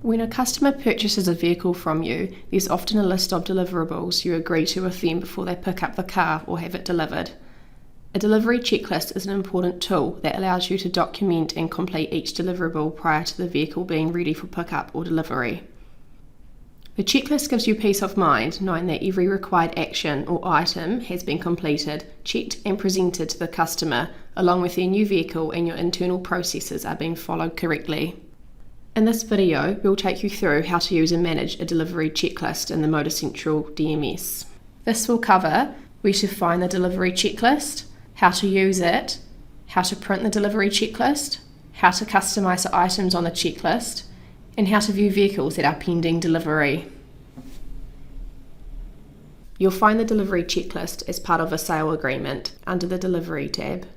When a customer purchases a vehicle from you, there's often a list of deliverables you agree to with them before they pick up the car or have it delivered. A delivery checklist is an important tool that allows you to document and complete each deliverable prior to the vehicle being ready for pickup or delivery. The checklist gives you peace of mind knowing that every required action or item has been completed, checked and presented to the customer, along with their new vehicle and your internal processes are being followed correctly. In this video, we'll take you through how to use and manage a delivery checklist in the Motorcentral DMS. This will cover where to find the delivery checklist, how to use it, how to print the delivery checklist, how to customise the items on the checklist, and how to view vehicles that are pending delivery. You'll find the delivery checklist as part of a sale agreement under the Delivery tab.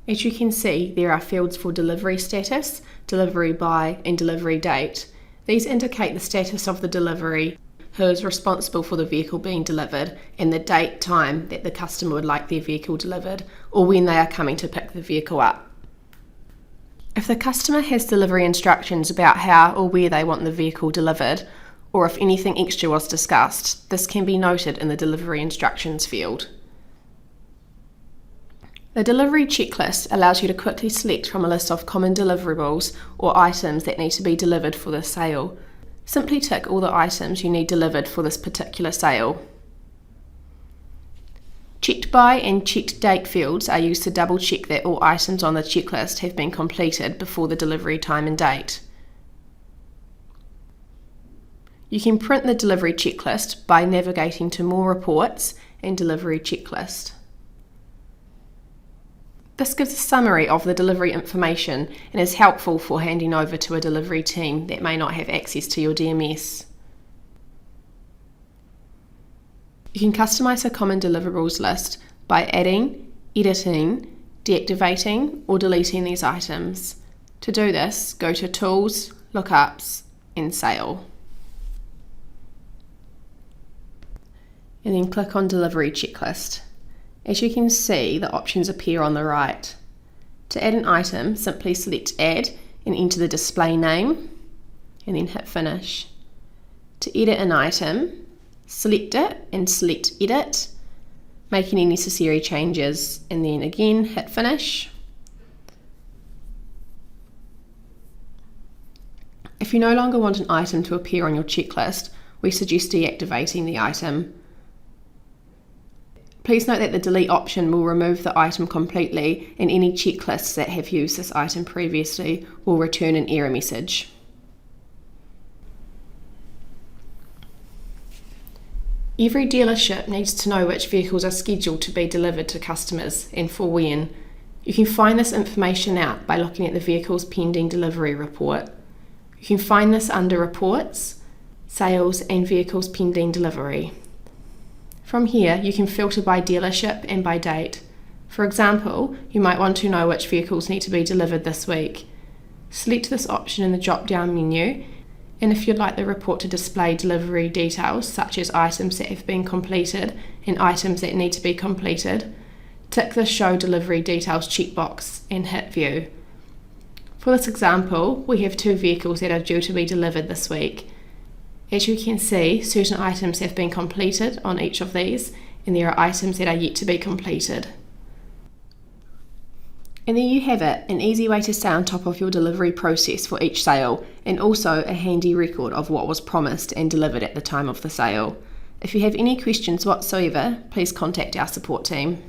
As you can see, there are fields for delivery status, delivery by, and delivery date. These indicate the status of the delivery, who is responsible for the vehicle being delivered, and the date, time that the customer would like their vehicle delivered, or when they are coming to pick the vehicle up. If the customer has delivery instructions about how or where they want the vehicle delivered, or if anything extra was discussed, this can be noted in the delivery instructions field. The delivery checklist allows you to quickly select from a list of common deliverables or items that need to be delivered for the sale. Simply tick all the items you need delivered for this particular sale. Checked by and checked date fields are used to double check that all items on the checklist have been completed before the delivery time and date. You can print the delivery checklist by navigating to More Reports and Delivery Checklist. This gives a summary of the delivery information and is helpful for handing over to a delivery team that may not have access to your DMS. You can customise a common deliverables list by adding, editing, deactivating or deleting these items. To do this, go to Tools, Lookups and Sale. And then click on Delivery Checklist. As you can see, the options appear on the right. To add an item, simply select Add and enter the display name, and then hit Finish. To edit an item, select it and select Edit, make any necessary changes, and then again hit Finish. If you no longer want an item to appear on your checklist, we suggest deactivating the item. Please note that the delete option will remove the item completely, and any checklists that have used this item previously will return an error message. Every dealership needs to know which vehicles are scheduled to be delivered to customers and for when. You can find this information out by looking at the vehicle's pending delivery report. You can find this under Reports, Sales and Vehicles Pending Delivery. From here, you can filter by dealership and by date. For example, you might want to know which vehicles need to be delivered this week. Select this option in the drop-down menu, and if you'd like the report to display delivery details, such as items that have been completed and items that need to be completed, tick the Show Delivery Details checkbox and hit View. For this example, we have 2 vehicles that are due to be delivered this week. As you can see, certain items have been completed on each of these, and there are items that are yet to be completed. And there you have it, an easy way to stay on top of your delivery process for each sale, and also a handy record of what was promised and delivered at the time of the sale. If you have any questions whatsoever, please contact our support team.